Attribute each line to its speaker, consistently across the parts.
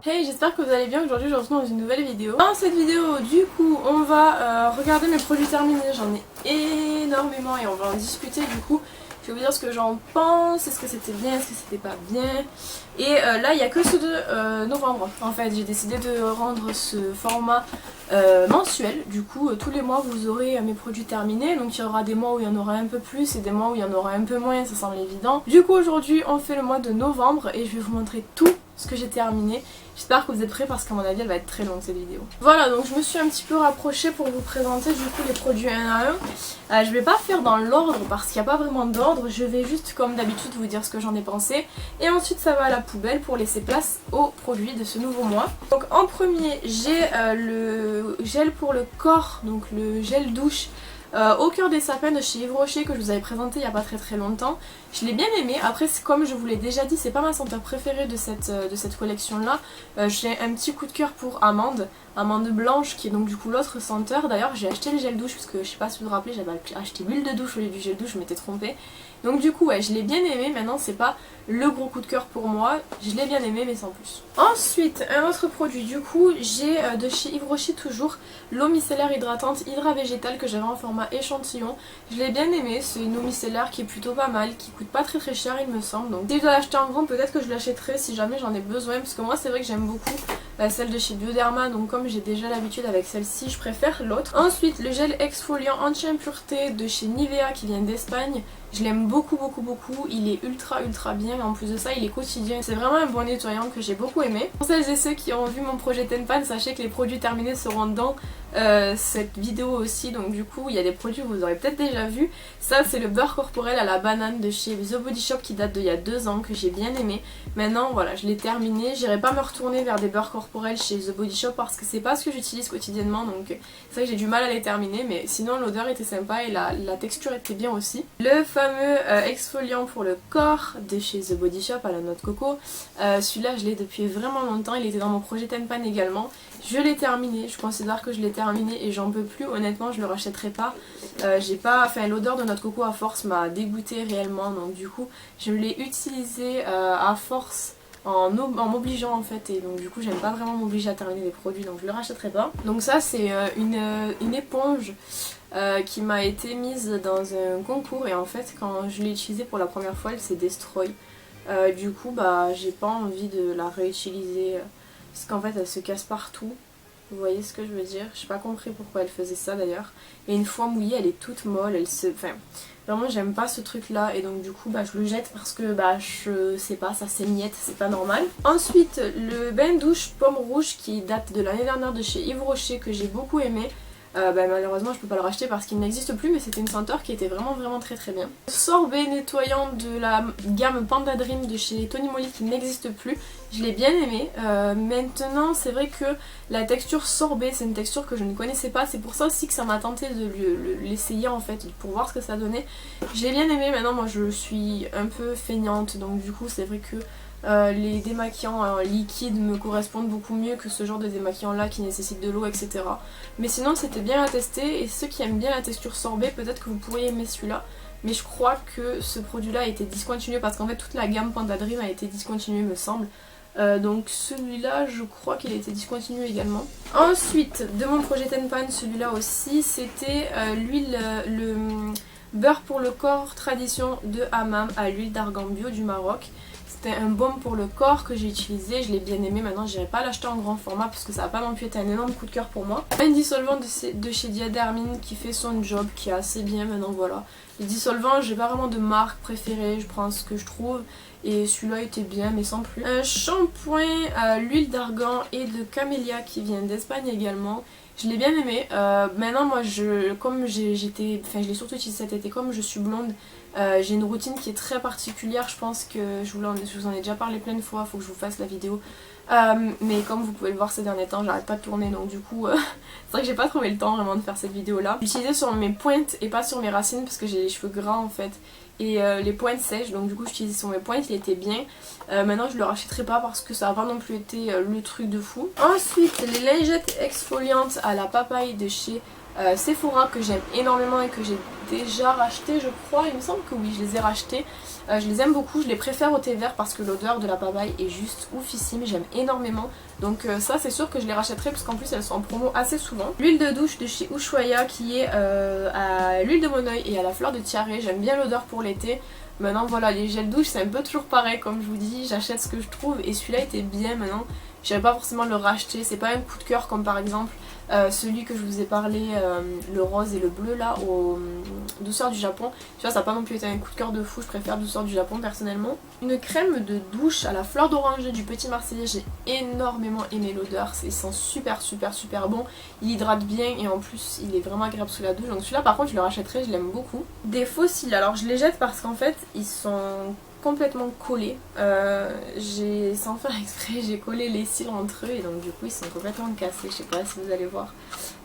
Speaker 1: Hey, j'espère que vous allez bien. Aujourd'hui je vous retrouve dans une nouvelle vidéo. Dans cette vidéo du coup on va regarder mes produits terminés. J'en ai énormément et on va en discuter du coup. Je vais vous dire ce que j'en pense, est-ce que c'était bien, est-ce que c'était pas bien. Et là il n'y a que ceux de novembre. En fait j'ai décidé de rendre ce format mensuel. Du coup tous les mois vous aurez mes produits terminés. Donc il y aura des mois où il y en aura un peu plus et des mois où il y en aura un peu moins, ça semble évident. Du coup aujourd'hui on fait le mois de novembre et je vais vous montrer tout ce que j'ai terminé. J'espère que vous êtes prêts parce qu'à mon avis elle va être très longue cette vidéo. Voilà, donc je me suis un petit peu rapprochée pour vous présenter du coup les produits un à un. Je vais pas faire dans l'ordre parce qu'il n'y a pas vraiment d'ordre, je vais juste comme d'habitude vous dire ce que j'en ai pensé et ensuite ça va à la poubelle pour laisser place aux produits de ce nouveau mois. Donc en premier j'ai le gel pour le corps, donc le gel douche au cœur des sapins de chez Yves Rocher que je vous avais présenté il n'y a pas très longtemps. Je l'ai bien aimé. Après comme je vous l'ai déjà dit, c'est pas ma senteur préférée de cette collection là. J'ai un petit coup de cœur pour amande blanche qui est donc du coup l'autre senteur. D'ailleurs j'ai acheté le gel douche parce que je sais pas si vous vous rappelez, j'avais acheté l'huile de douche au lieu du gel douche, je m'étais trompée. Donc du coup ouais, je l'ai bien aimé. Maintenant c'est pas le gros coup de cœur pour moi, je l'ai bien aimé mais sans plus. Ensuite un autre produit du coup, j'ai de chez Yves Rocher toujours l'eau micellaire hydratante Hydra Végétale que j'avais en format échantillon. Je l'ai bien aimé, c'est une eau micellaire qui est plutôt pas mal, qui coûte pas très cher il me semble. Donc si je dois l'acheter en grand peut-être que je l'achèterai si jamais j'en ai besoin, parce que moi c'est vrai que j'aime beaucoup celle de chez Bioderma, donc comme j'ai déjà l'habitude avec celle-ci je préfère l'autre. Ensuite le gel exfoliant anti-impureté de chez Nivea qui vient d'Espagne. Je l'aime beaucoup, il est ultra bien, en plus de ça il est quotidien, c'est vraiment un bon nettoyant que j'ai beaucoup aimé. Pour celles et ceux qui ont vu mon projet Tenpan, sachez que les produits terminés seront dans cette vidéo aussi, donc du coup il y a des produits que vous aurez peut-être déjà vu. Ça c'est le beurre corporel à la banane de chez The Body Shop qui date d'il y a 2 ans, que j'ai bien aimé. Maintenant voilà, je l'ai terminé, j'irai pas me retourner vers des beurres corporels chez The Body Shop parce que c'est pas ce que j'utilise quotidiennement, donc c'est vrai que j'ai du mal à les terminer, mais sinon l'odeur était sympa et la texture était bien aussi. Le fameux exfoliant pour le corps de chez The Body Shop à la noix de coco, celui-là je l'ai depuis vraiment longtemps, il était dans mon projet Tenpan également. Je l'ai terminé, je considère que je l'ai terminé et j'en peux plus, honnêtement je le rachèterai pas. L'odeur de noix de coco à force m'a dégoûtée réellement, donc du coup je l'ai utilisé à force en m'obligeant en fait, et donc du coup j'aime pas vraiment m'obliger à terminer des produits, donc je le rachèterai pas. Donc ça c'est une éponge qui m'a été mise dans un concours et en fait quand je l'ai utilisée pour la première fois elle s'est destroy. Du coup bah j'ai pas envie de la réutiliser parce qu'en fait elle se casse partout. Vous voyez ce que je veux dire? J'ai pas compris pourquoi elle faisait ça d'ailleurs. Et une fois mouillée elle est toute molle, vraiment j'aime pas ce truc là et donc du coup bah je le jette parce que bah je sais pas, ça s'émiette, c'est pas normal. Ensuite le bain douche pomme rouge qui date de l'année dernière de chez Yves Rocher que j'ai beaucoup aimé. Malheureusement je peux pas le racheter parce qu'il n'existe plus, mais c'était une senteur qui était vraiment très bien. Sorbet nettoyant de la gamme Panda Dream de chez Tony Moly qui n'existe plus, je l'ai bien aimé. Maintenant c'est vrai que la texture sorbet c'est une texture que je ne connaissais pas, c'est pour ça aussi que ça m'a tenté de l'essayer en fait pour voir ce que ça donnait. Je l'ai bien aimé. Maintenant moi je suis un peu feignante donc du coup c'est vrai que les démaquillants liquides me correspondent beaucoup mieux que ce genre de démaquillant là qui nécessite de l'eau etc. Mais sinon c'était bien à tester et ceux qui aiment bien la texture sorbet peut-être que vous pourriez aimer celui-là. Mais je crois que ce produit là a été discontinué parce qu'en fait toute la gamme Panda Dream a été discontinuée me semble. Donc celui-là je crois qu'il a été discontinué également. Ensuite de mon projet Tenpan, celui-là aussi c'était le beurre pour le corps tradition de Hammam à l'huile d'argan bio du Maroc. C'était un baume pour le corps que j'ai utilisé, je l'ai bien aimé. Maintenant j'irai pas l'acheter en grand format parce que ça va pas non plus être un énorme coup de cœur pour moi. Un dissolvant de chez Diadermine qui fait son job, qui est assez bien. Maintenant voilà, les dissolvants j'ai pas vraiment de marque préférée, je prends ce que je trouve et celui-là était bien mais sans plus. Un shampoing à l'huile d'argan et de camélia qui vient d'Espagne également. Je l'ai bien aimé. Maintenant moi je l'ai surtout utilisé cet été, comme je suis blonde, j'ai une routine qui est très particulière, je pense que je vous en ai déjà parlé plein de fois, faut que je vous fasse la vidéo. Mais comme vous pouvez le voir ces derniers temps, j'arrête pas de tourner donc du coup c'est vrai que j'ai pas trouvé le temps vraiment de faire cette vidéo là. J'utilisais sur mes pointes et pas sur mes racines parce que j'ai les cheveux gras en fait. Et les pointes sèches, donc du coup j'utilisais sur mes pointes, il était bien. Maintenant je le rachèterai pas parce que ça n'a pas non plus été le truc de fou. Ensuite les lingettes exfoliantes à la papaye de chez Sephora que j'aime énormément et que j'ai déjà racheté je crois, il me semble que oui je les ai rachetés. Je les aime beaucoup, je les préfère au thé vert parce que l'odeur de la papaye est juste oufissime, j'aime énormément. Donc ça c'est sûr que je les rachèterai parce qu'en plus elles sont en promo assez souvent. L'huile de douche de chez Ushuaïa qui est à l'huile de monoeil et à la fleur de tiare, j'aime bien l'odeur pour l'été. Maintenant voilà, les gels douche c'est un peu toujours pareil comme je vous dis, j'achète ce que je trouve et celui-là était bien. Maintenant j'irai pas forcément le racheter, c'est pas un coup de cœur comme par exemple celui que je vous ai parlé, le rose et le bleu là, au douceur du Japon. Tu vois, ça n'a pas non plus été un coup de cœur de fou, je préfère douceur du Japon personnellement. Une crème de douche à la fleur d'oranger du Petit Marseillais, j'ai énormément aimé l'odeur, il sent super bon, il hydrate bien et en plus il est vraiment agréable sous la douche. Donc celui-là par contre je le rachèterai, je l'aime beaucoup. Des faux cils, alors je les jette parce qu'en fait ils sont complètement collés, sans faire exprès j'ai collé les cils entre eux et donc du coup ils sont complètement cassés, je sais pas si vous allez voir.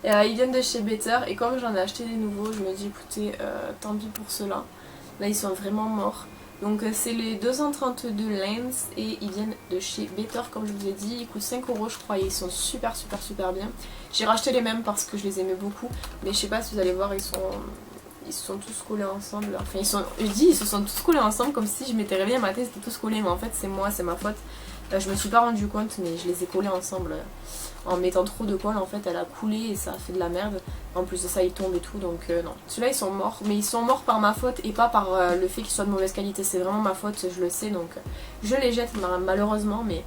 Speaker 1: Ils viennent de chez Better et comme j'en ai acheté des nouveaux je me dis écoutez tant pis pour ceux-là, là ils sont vraiment morts. Donc c'est les 232 Lens et ils viennent de chez Better comme je vous ai dit, ils coûtent 5 € je crois et ils sont super bien. J'ai racheté les mêmes parce que je les aimais beaucoup mais je sais pas si vous allez voir ils se sont tous collés ensemble, enfin ils se sont tous collés ensemble comme si je m'étais réveillée matin, ils étaient tous collés mais en fait c'est moi, c'est ma faute. Je me suis pas rendu compte mais je les ai collés ensemble en mettant trop de colle, en fait elle a coulé et ça a fait de la merde. En plus de ça ils tombent et tout donc non. Ceux-là ils sont morts mais ils sont morts par ma faute et pas par le fait qu'ils soient de mauvaise qualité, c'est vraiment ma faute, je le sais donc je les jette malheureusement mais...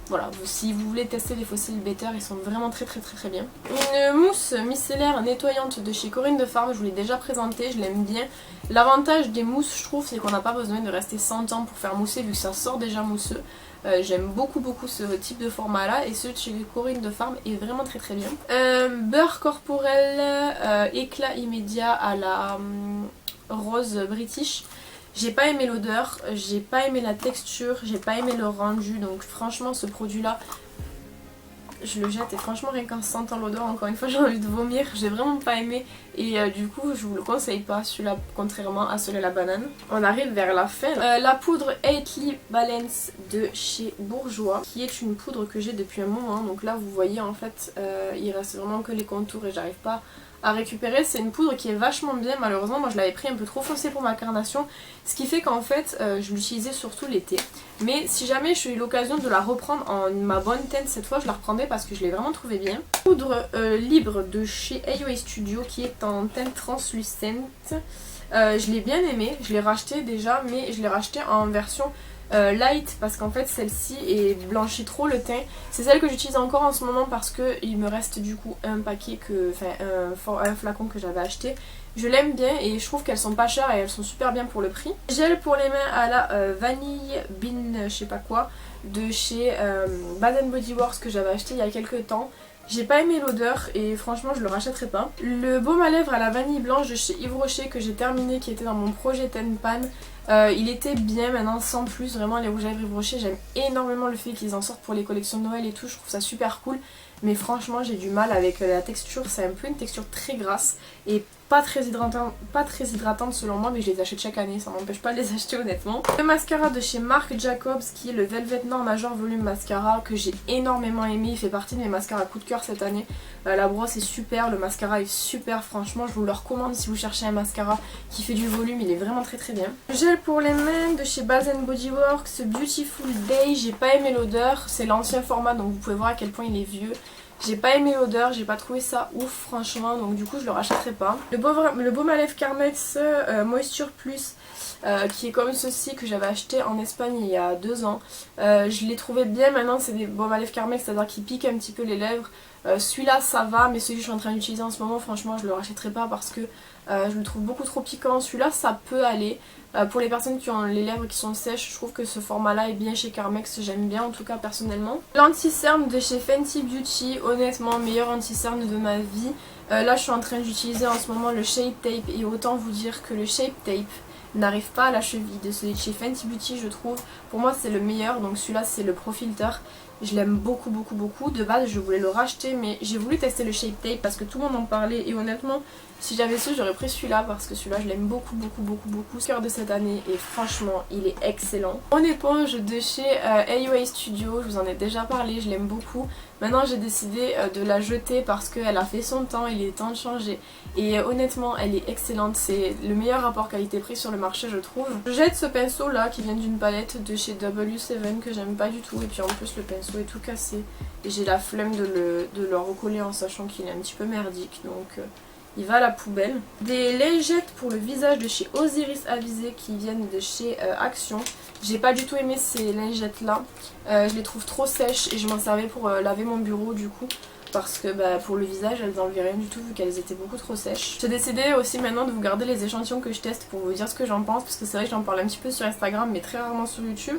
Speaker 1: Voilà, si vous voulez tester les fossiles Better, ils sont vraiment très bien. Une mousse micellaire nettoyante de chez Corinne de Farm, je vous l'ai déjà présentée, je l'aime bien. L'avantage des mousses, je trouve, c'est qu'on n'a pas besoin de rester 100 ans pour faire mousser vu que ça sort déjà mousseux. J'aime beaucoup ce type de format là et celui de chez Corinne de Farm est vraiment très bien. Beurre corporel éclat immédiat à la rose british. J'ai pas aimé l'odeur, j'ai pas aimé la texture, j'ai pas aimé le rendu, donc franchement ce produit là je le jette et franchement rien qu'en sentant l'odeur encore une fois j'ai envie de vomir, j'ai vraiment pas aimé et du coup je vous le conseille pas celui-là contrairement à celui à la banane. On arrive vers la fin. La poudre Heatley Balance de chez Bourjois qui est une poudre que j'ai depuis un moment, donc là vous voyez en fait il reste vraiment que les contours et j'arrive pas à récupérer. C'est une poudre qui est vachement bien, malheureusement moi je l'avais pris un peu trop foncé pour ma carnation, ce qui fait qu'en fait je l'utilisais surtout l'été, mais si jamais j'ai eu l'occasion de la reprendre en ma bonne teinte cette fois je la reprendrai parce que je l'ai vraiment trouvé bien. Poudre libre de chez AOA Studio qui est en teinte translucente, je l'ai bien aimée, je l'ai racheté déjà mais je l'ai racheté en version light parce qu'en fait celle-ci est blanchit trop le teint. C'est celle que j'utilise encore en ce moment parce que il me reste du coup un paquet un flacon que j'avais acheté. Je l'aime bien et je trouve qu'elles sont pas chères et elles sont super bien pour le prix. Gel pour les mains à la vanille bean je sais pas quoi de chez Bath Body Works que j'avais acheté il y a quelques temps. J'ai pas aimé l'odeur et franchement je le rachèterai pas. Le baume à lèvres à la vanille blanche de chez Yves Rocher que j'ai terminé, qui était dans mon projet Ten Pan. Il était bien maintenant sans plus, vraiment les rouges à lèvres Yves Rocher j'aime énormément le fait qu'ils en sortent pour les collections de Noël et tout, je trouve ça super cool. Mais franchement j'ai du mal avec la texture, c'est un peu une texture très grasse et pas très hydratante selon moi, mais je les achète chaque année, ça m'empêche pas de les acheter honnêtement. Le mascara de chez Marc Jacobs qui est le Velvet Noir Major Volume Mascara que j'ai énormément aimé, il fait partie de mes mascaras coup de cœur cette année. La brosse est super, le mascara est super, franchement je vous le recommande si vous cherchez un mascara qui fait du volume, il est vraiment très bien. Gel pour les mains de chez Bath Body Works Beautiful Day, j'ai pas aimé l'odeur, c'est l'ancien format donc vous pouvez voir à quel point il est vieux. J'ai pas aimé l'odeur, j'ai pas trouvé ça ouf franchement, donc du coup je le rachèterai pas. Le baume à lèvres Carmex Moisture Plus qui est comme ceci que j'avais acheté en Espagne il y a 2 ans. Je l'ai trouvé bien, maintenant c'est des baumes à lèvres Carmex, c'est-à-dire qui piquent un petit peu les lèvres. Celui-là ça va, mais celui que je suis en train d'utiliser en ce moment franchement je le rachèterai pas parce que je le trouve beaucoup trop piquant. Celui-là ça peut aller. Pour les personnes qui ont les lèvres qui sont sèches, je trouve que ce format là est bien chez Carmex, j'aime bien en tout cas personnellement. L'anti-cerne de chez Fenty Beauty, honnêtement meilleur anti-cerne de ma vie. Là je suis en train d'utiliser en ce moment le Shape Tape et autant vous dire que le Shape Tape n'arrive pas à la cheville de celui de chez Fenty Beauty je trouve. Pour moi c'est le meilleur, donc celui-là c'est le Pro Filter. Je l'aime beaucoup. De base je voulais le racheter mais j'ai voulu tester le Shape Tape parce que tout le monde en parlait et honnêtement Si j'avais su, j'aurais pris celui-là parce que celui-là je l'aime beaucoup. Cœur de cette année et franchement il est excellent. Mon éponge de chez AUA Studio, je vous en ai déjà parlé, je l'aime beaucoup. Maintenant j'ai décidé de la jeter parce qu'elle a fait son temps, il est temps de changer. Et honnêtement elle est excellente, c'est le meilleur rapport qualité-prix sur le marché je trouve. Je jette ce pinceau là qui vient d'une palette de chez W7 que j'aime pas du tout. Et puis en plus le pinceau est tout cassé. Et j'ai la flemme de le recoller en sachant qu'il est un petit peu merdique. Donc il va à la poubelle. Des lingettes pour le visage de chez Osiris Avisé qui viennent de chez Action. J'ai pas du tout aimé ces lingettes là. Je les trouve trop sèches et je m'en servais pour laver mon bureau du coup. Parce que pour le visage elles n'enlevaient rien du tout vu qu'elles étaient beaucoup trop sèches. J'ai décidé aussi maintenant de vous garder les échantillons que je teste pour vous dire ce que j'en pense. Parce que c'est vrai que j'en parle un petit peu sur Instagram mais très rarement sur YouTube.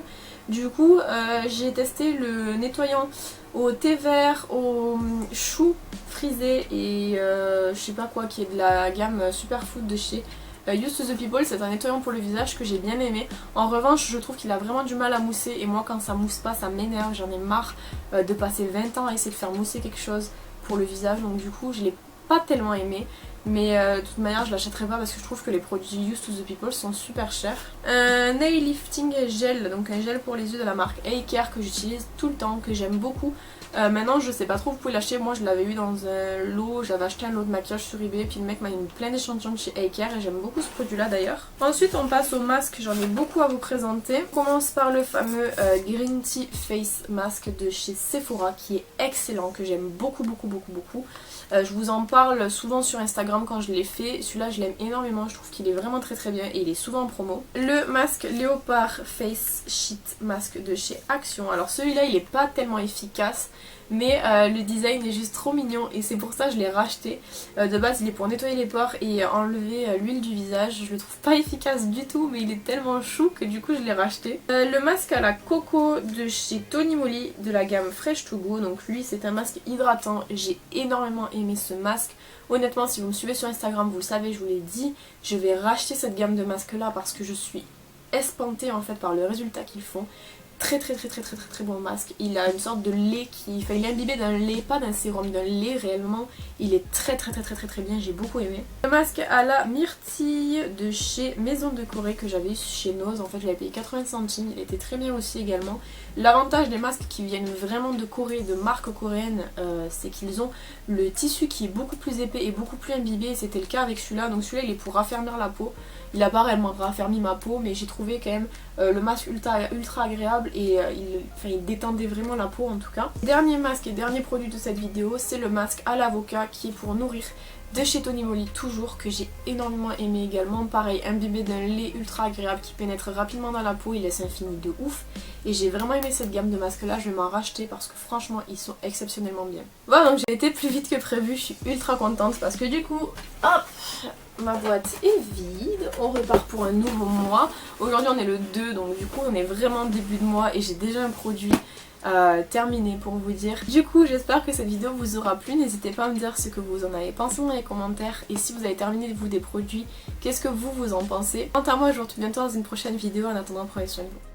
Speaker 1: Du coup j'ai testé le nettoyant au thé vert, au chou frisé et je sais pas quoi qui est de la gamme Superfood de chez Used to the People. C'est un nettoyant pour le visage que j'ai bien aimé. En revanche je trouve qu'il a vraiment du mal à mousser et moi quand ça mousse pas ça m'énerve. J'en ai marre de passer 20 ans à essayer de faire mousser quelque chose pour le visage. Donc du coup je l'ai pas tellement aimé. Mais de toute manière je l'achèterai pas parce que je trouve que les produits Used to the People sont super chers. Un nail lifting gel, donc un gel pour les yeux de la marque Haircare que j'utilise tout le temps, que j'aime beaucoup. Maintenant je sais pas trop, vous pouvez l'acheter, moi je l'avais eu dans un lot, j'avais acheté un lot de maquillage sur eBay puis le mec m'a mis plein d'échantillons de chez Haircare et j'aime beaucoup ce produit là d'ailleurs. Ensuite on passe au masque, j'en ai beaucoup à vous présenter. On commence par le fameux Green Tea Face Mask de chez Sephora qui est excellent, que j'aime beaucoup. Je vous en parle souvent sur Instagram quand je l'ai fait, celui-là je l'aime énormément, je trouve qu'il est vraiment très bien et il est souvent en promo. Le masque Léopard Face Sheet Mask de chez Action, alors celui-là il est pas tellement efficace mais le design est juste trop mignon et c'est pour ça que je l'ai racheté. De base il est pour nettoyer les pores et enlever l'huile du visage, je le trouve pas efficace du tout mais il est tellement chou que du coup je l'ai racheté. Le masque à la coco de chez Tony Moly de la gamme Fresh to Go, donc lui c'est un masque hydratant, j'ai énormément aimé ce masque. Honnêtement si vous me suivez sur Instagram vous le savez, je vous l'ai dit, je vais racheter cette gamme de masques là parce que je suis espantée en fait par le résultat qu'ils font. Très bon masque. Il a une sorte de lait qui... Enfin il est imbibé d'un lait, pas d'un sérum, d'un lait réellement. Il est très bien, j'ai beaucoup aimé. Le masque à la myrtille de chez Maison de Corée que j'avais eu chez Nose. En fait je l'avais payé 80 centimes, il était très bien aussi également. L'avantage des masques qui viennent vraiment de Corée, de marques coréennes, c'est qu'ils ont le tissu qui est beaucoup plus épais et beaucoup plus imbibé. C'était le cas avec celui-là, donc celui-là il est pour raffermir la peau. Il a pas réellement raffermi ma peau mais j'ai trouvé quand même le masque ultra agréable et il détendait vraiment la peau en tout cas. Dernier masque et dernier produit de cette vidéo, c'est le masque à l'avocat qui est pour nourrir de chez Tony Moly toujours, que j'ai énormément aimé également. Pareil, imbibé d'un lait ultra agréable qui pénètre rapidement dans la peau, il laisse un fini de ouf. Et j'ai vraiment aimé cette gamme de masques là, je vais m'en racheter parce que franchement ils sont exceptionnellement bien. Voilà, donc j'ai été plus vite que prévu, je suis ultra contente parce que du coup, hop, ma boîte est vide, on repart pour un nouveau mois. Aujourd'hui on est le 2 donc du coup on est vraiment début de mois et j'ai déjà un produit terminé pour vous dire. Du coup j'espère que cette vidéo vous aura plu, n'hésitez pas à me dire ce que vous en avez pensé dans les commentaires et si vous avez terminé vous des produits, qu'est-ce que vous en pensez. Quant à moi je vous retrouve bientôt dans une prochaine vidéo, en attendant prenez soin de vous.